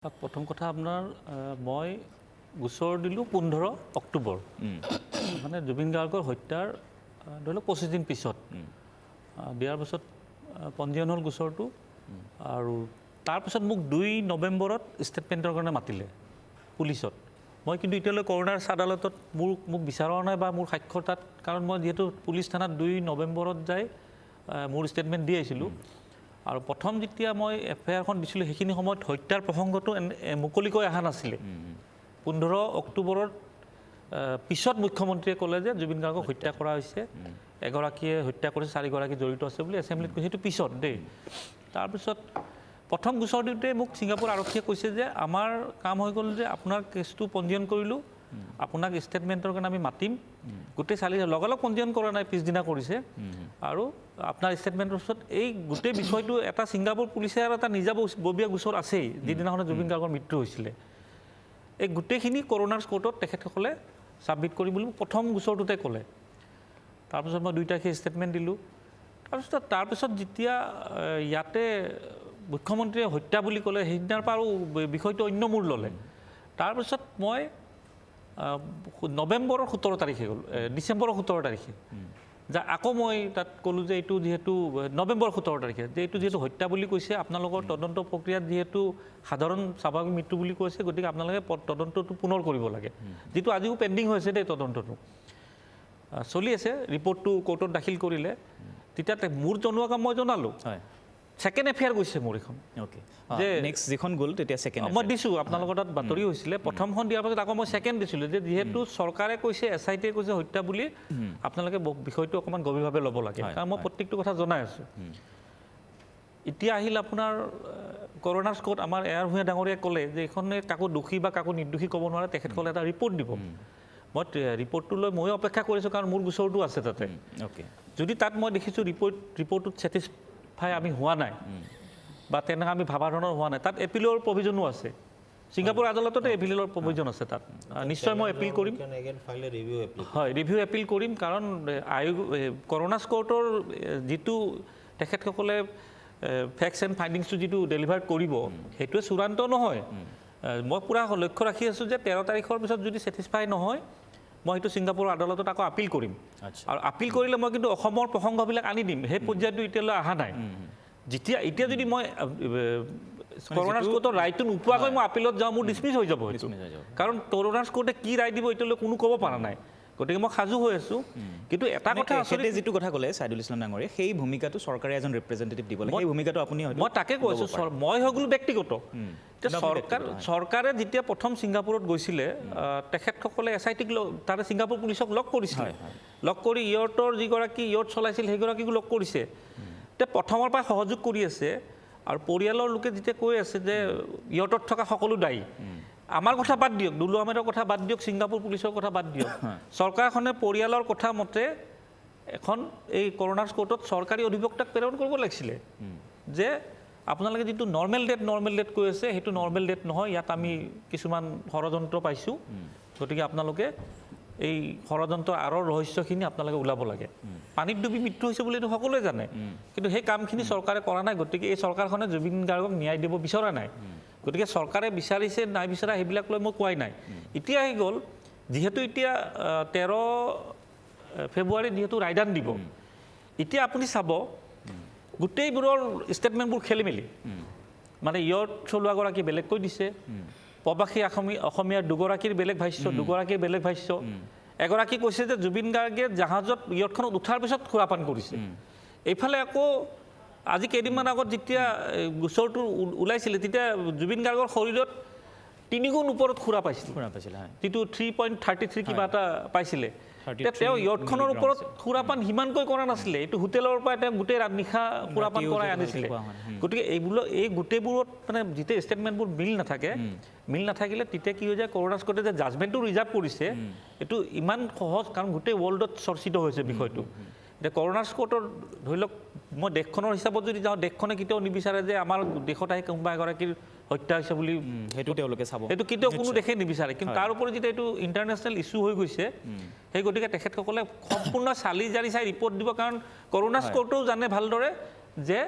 প্ৰথম কথা আপোনাৰ মই গোচৰ দিলোঁ 15 অক্টোবৰ মানে জুবিন গাৰ্গৰ হত্যাৰ ধৰি লওক 25 দিন পিছত দিয়াৰ পিছত পঞ্জীয়ন হ'ল গোচৰটো আৰু তাৰপিছত মোক 2 নৱেম্বৰত ষ্টেটমেণ্টৰ কাৰণে মাতিলে পুলিচত মই কিন্তু এতিয়ালৈ কৰোণাৰ আদালতত মোক বিচাৰা নাই বা মোৰ সাক্ষ্য তাত কাৰণ মই যেহেতু পুলিচ থানাত 2 নৱেম্বৰত যাই মোৰ ষ্টেটমেণ্ট দি আহিছিলোঁ আৰু প্ৰথম যেতিয়া মই এফআইআৰখন দিছিলোঁ সেইখিনি সময়ত হত্যাৰ প্ৰসংগটো মুকলিকৈ অহা নাছিলে 15 অক্টোবৰত পিছত মুখ্যমন্ত্ৰীয়ে ক'লে যে জুবিন গাৰ্গক হত্যা কৰা হৈছে এগৰাকীয়ে হত্যা কৰিছে 4 গৰাকী জড়িত আছে বুলি এছেম্বলিত কৈছে সেইটো পিছত দেই তাৰপিছত প্ৰথম গোচৰ দিওঁতে মোক ছিংগাপুৰ আৰক্ষীয়ে কৈছে যে আমাৰ কাম হৈ গ'ল যে আপোনাৰ কেছটো পঞ্জীয়ন কৰিলোঁ আপোনাক ষ্টেটমেণ্টৰ কাৰণে আমি মাতিম গোটেই লগালগ পঞ্জীয়ন কৰা নাই পিছদিনা কৰিছে আৰু আপোনাৰ ষ্টেটমেণ্টৰ পিছত এই গোটেই বিষয়টো এটা ছিংগাপুৰ পুলিচে আৰু এটা নিজাববীয়া গোচৰ আছেই যিদিনাখনে জুবিন গাৰ্গৰ মৃত্যু হৈছিলে এই গোটেইখিনি কৰোণাৰ কোৰ্টত তেখেতসকলে ছাবমিট কৰিম বুলি প্ৰথম গোচৰটোতে ক'লে তাৰপিছত মই 2 তাৰিখে ষ্টেটমেণ্ট দিলোঁ তাৰপিছত যেতিয়া ইয়াতে মুখ্যমন্ত্ৰীয়ে হত্যা বুলি ক'লে সেইদিনাৰ পৰা আৰু বিষয়টো অন্য মূৰ ল'লে তাৰপিছত মই নৱেম্বৰৰ 17 তাৰিখে গ'ল ডিচেম্বৰৰ 17 তাৰিখে যা আকৌ মই তাত ক'লোঁ যে এইটো যিহেতু নৱেম্বৰৰ 17 তাৰিখে যে এইটো যিহেতু হত্যা বুলি কৈছে আপোনালোকৰ তদন্ত প্ৰক্ৰিয়াত যিহেতু সাধাৰণ স্বাভাৱিক মৃত্যু বুলি কৈছে গতিকে আপোনালোকে তদন্তটো পুনৰ কৰিব লাগে যিটো আজিও পেণ্ডিং হৈ আছে দেই তদন্তটো চলি আছে ৰিপৰ্টটো কোৰ্টত দাখিল কৰিলে তেতিয়া মোৰ জনোৱা কাম মই জনালোঁ ছেকেণ্ড এফআইআৰ গৈছে মোৰ এখন ওকে যে নেক্সট যিখন গ'ল তেতিয়া ছেকেণ্ড মই দিছোঁ আপোনালোকৰ তাত বাতৰি হৈছিলে প্ৰথমখন দিয়াৰ পাছত আকৌ মই ছেকেণ্ড দিছিলোঁ যে যিহেতু চৰকাৰে কৈছে SITয়ে কৈছে হত্যা বুলি আপোনালোকে বিষয়টো অকণমান গভীৰভাৱে ল'ব লাগে কাৰণ মই প্ৰত্যেকটো কথা জনাই আছোঁ এতিয়া আহিল আপোনাৰ কৰোণাৰ কোৰ্ট আমাৰ এয়াৰ ভূঞা ডাঙৰীয়াই ক'লে যে এইখনে কাকো দোষী বা কাকো নিৰ্দোষী ক'ব নোৱাৰে তেখেতসকলে এটা ৰিপৰ্ট দিব মই ৰিপৰ্টটো লৈ ময়ো অপেক্ষা কৰিছোঁ কাৰণ মোৰ গোচৰটো আছে তাতে ওকে যদি তাত মই দেখিছোঁ ৰিপৰ্টটোত ছেটিছফাই আমি হোৱা নাই বা তেনেকৈ আমি ভাবা ধৰণৰ হোৱা নাই তাত এপিলৰ প্ৰভিজনো আছে ছিংগাপুৰ আদালততে এপিলৰ প্ৰভিজন আছে তাত নিশ্চয় মই এপিল কৰিম হয় ৰিভিউ এপিল কৰিম কাৰণ কৰোণা কোৰ্টৰ যিটো তেখেতসকলে ফেক্টছ এণ্ড ফাইণ্ডিংছটো যিটো ডেলিভাৰ কৰিব সেইটোৱে চূড়ান্ত নহয় মই পূৰা লক্ষ্য ৰাখি আছোঁ যে 13 তাৰিখৰ পিছত যদি ছেটিছফাই নহয় মই সেইটো ছিংগাপুৰ আদালতত আকৌ আপিল কৰিম আৰু আপিল কৰিলে মই কিন্তু অসমৰ প্ৰসংগবিলাক আনি দিম সেই পৰ্যায়টো এতিয়ালৈ অহা নাই এতিয়া যদি মই কৰোণা কোৰ্টৰ ৰায়টো নোপোৱাকৈ মই আপিলত যাওঁ মোৰ ডিছমিছ হৈ যাব কাৰণ কৰোণা কোৰ্টে কি ৰায় দিব এতিয়ালৈ কোনো ক'ব পৰা নাই গতিকে মই সাজু হৈ আছোঁ কিন্তু এটা কথা আচলতে যিটো কথা ক'লে ছাইদুল ইছলাম ডাঙৰীয়া সেই ভূমিকাটো চৰকাৰে এজন ৰিপ্ৰেজেণ্টেটিভ দিব লাগে সেই ভূমিকাটো আপুনি মই তাকে কৈছোঁ মই হৈ গ'লো ব্যক্তিগত চৰকাৰে যেতিয়া প্ৰথম ছিংগাপুৰত গৈছিলে তেখেতসকলে SITক তাতে ছিংগাপুৰ পুলিচক লগ কৰিছিলে লগ কৰি ইয়ৰ্টৰ যিগৰাকী ইয়ৰ্ট চলাইছিল সেইগৰাকীকো লগ কৰিছে তে প্ৰথমৰ পৰা সহযোগ কৰি আছে আৰু পৰিয়ালৰ লোকে যেতিয়া কৈ আছে যে ইয়ৰ্টত থকা সকলো দায়ী আমাৰ কথা বাদ দিয়ক দুলু আহমেদৰ কথা বাদ দিয়ক ছিংগাপুৰ পুলিচৰ কথা বাদ দিয়ক চৰকাৰখনে পৰিয়ালৰ কথা মতে এখন এই কৰোণা কোৰ্টত চৰকাৰী অধিবক্তাক প্ৰেৰণ কৰিব লাগিছিলে যে আপোনালোকে যিটো নৰ্মেল ডেট কৈ আছে সেইটো নৰ্মেল ডেট নহয় ইয়াত আমি কিছুমান ষড়যন্ত্ৰ পাইছোঁ গতিকে আপোনালোকে এই ষড়যন্ত্ৰ আঁৰৰ ৰহস্যখিনি আপোনালোকে ওলাব লাগে পানীত ডুবি মৃত্যু হৈছে বুলি সকলোৱে জানে কিন্তু সেই কামখিনি চৰকাৰে কৰা নাই গতিকে এই চৰকাৰখনে জুবিন গাৰ্গক ন্যায় দিব বিচৰা নাই গতিকে চৰকাৰে বিচাৰিছে নাই বিচৰা সেইবিলাক লৈ মই কোৱাই নাই এতিয়া আহি গ'ল যিহেতু এতিয়া 13 ফেব্ৰুৱাৰীত যিহেতু ৰায়দান দিব এতিয়া আপুনি চাব গোটেইবোৰৰ ষ্টেটমেণ্টবোৰ খেলি মেলি মানে ইয়ৰ্ট চলোৱাগৰাকী বেলেগকৈ দিছে প্ৰবাসী অসমীয়াৰ 2 গৰাকীৰ বেলেগ ভাষ্য 2 গৰাকীৰ বেলেগ ভাষ্য এগৰাকী কৈছে যে জুবিন গাৰ্গে জাহাজত ইয়ৰ্টখনত উঠাৰ পিছত সুৰাপান কৰিছে এইফালে আকৌ আজি কেইদিনমান আগত যেতিয়া গোচৰটো ওলাইছিলে তেতিয়া জুবিন গাৰ্গৰ শৰীৰত 3 গুণ ওপৰত সুৰা পাইছিল যিটো 3.33 কিবা এটা পাইছিলে তেওঁ ইয়ৰ্টখনৰ ওপৰত সুৰাপান সিমানকৈ কৰা নাছিলে এইটো হোটেলৰ পৰা তেওঁ গোটেই নিশা সুৰাপান কৰাই আনিছিলে গতিকে এই গোটেইবোৰত মানে যেতিয়া ষ্টেটমেণ্টবোৰ মিল নাথাকিলে তেতিয়া কি হৈ যায় কৰোণা কোৰ্টে যে জাজমেণ্টটো ৰিজাৰ্ভ কৰিছে এইটো ইমান সহজ কাৰণ গোটেই ৱৰ্ল্ডত চৰ্চিত হৈছে বিষয়টো এতিয়া কৰোণা কোৰ্টৰ ধৰি লওক মই দেশখনৰ হিচাপত যদি যাওঁ দেশখনে কেতিয়াও নিবিচাৰে যে আমাৰ দেশত আহি কোনোবা এগৰাকীৰ হত্যা হৈছে বুলি সেইটো তেওঁলোকে চাব সেইটো কেতিয়াও কোনো দেশে নিবিচাৰে কিন্তু তাৰ ওপৰত যেতিয়া এইটো ইণ্টাৰনেশ্যনেল ইছ্যু হৈ গৈছে সেই গতিকে তেখেতসকলে সম্পূৰ্ণ চালি জাৰি চাই ৰিপৰ্ট দিব কাৰণ কৰোণা কোৰ্টেও জানে ভালদৰে যে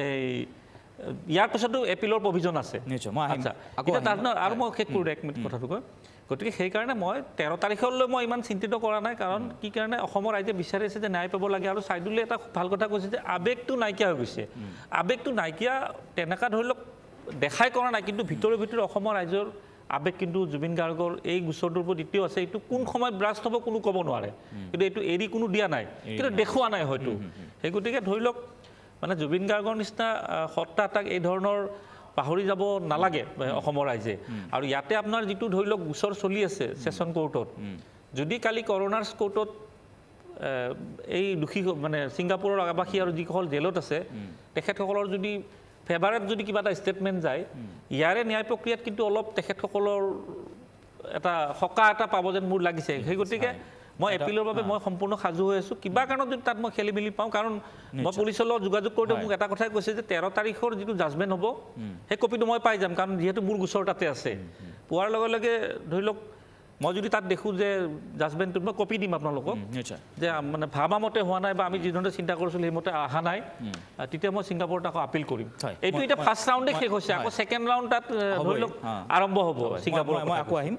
এই ইয়াৰ পিছতো এপিলৰ প্ৰভিজন আছে নিশ্চয় মই আহিম আচ্ছা আকৌ এতিয়া আহিম। তাৰ আৰু মই শেষ কৰোঁ 1 মিনিট কথাটো কয় গতিকে সেইকাৰণে মই 13 তাৰিখলৈ মই ইমান চিন্তিত কৰা নাই কাৰণ কি কাৰণে অসমৰ ৰাইজে বিচাৰিছে যে ন্যায় পাব লাগে আৰু চাইদুলে এটা খুব ভাল কথা কৈছে যে আৱেগটো নাইকিয়া হৈ গৈছে আৱেগটো নাইকিয়া তেনেকুৱা ধৰি লওক দেখাই কৰা নাই কিন্তু ভিতৰে ভিতৰে অসমৰ ৰাইজৰ আৱেগ কিন্তু জুবিন গাৰ্গৰ এই গোচৰটোৰ ওপৰত দ্বিতীয় আছে এইটো কোন সময়ত ব্ৰাষ্ট হ'ব কোনো ক'ব নোৱাৰে কিন্তু এইটো এৰি কোনো দিয়া নাই কিন্তু দেখুওৱা নাই হয়তো সেই গতিকে ধৰি লওক মানে জুবিন গাৰ্গৰ নিচিনা সত্তা এটাক এই ধৰণৰ পাহৰি যাব নালাগে অসমৰ ৰাইজে আৰু ইয়াতে আপোনাৰ যিটো ধৰি লওক গোচৰ চলি আছে ছেছন কোৰ্টত যদি কালি কৰোনাৰ্ছ কোৰ্টত এই দোষী মানে ছিংগাপুৰৰ আৱাসী আৰু যিসকল জেলত আছে তেখেতসকলৰ যদি ফেভাৰত যদি কিবা এটা ষ্টেটমেণ্ট যায় ইয়াৰে ন্যায় প্ৰক্ৰিয়াত কিন্তু অলপ তেখেতসকলৰ এটা সকাহ এটা পাব যেন মোৰ লাগিছে সেই গতিকে মই এপিলৰ বাবে মই সম্পূৰ্ণ সাজু হৈ আছোঁ কিবা কাৰণত যদি তাত মই খেলি মেলি পাওঁ কাৰণ মই পুলিচৰ লগত যোগাযোগ কৰোঁতে মোক এটা কথাই কৈছে যে 13 তাৰিখৰ যিটো জাজমেণ্ট হ'ব সেই কপিটো মই পাই যাম কাৰণ যিহেতু মোৰ গোচৰ তাতে আছে পোৱাৰ লগে লগে ধৰি লওক মই যদি তাত দেখোঁ যে জাজমেণ্টটোত মই কপি দিম আপোনালোকক যে মানে ভাবা মতে হোৱা নাই বা আমি যিধৰণে চিন্তা কৰিছিলোঁ সেইমতে অহা নাই তেতিয়া মই ছিংগাপুৰত আকৌ আপিল কৰিম এইটো এতিয়া ফাৰ্ষ্ট ৰাউণ্ডে শেষ হৈছে আকৌ ছেকেণ্ড ৰাউণ্ড তাত ধৰি লওক আৰম্ভ হ'ব ছিংগাপুৰত মই আকৌ আহিম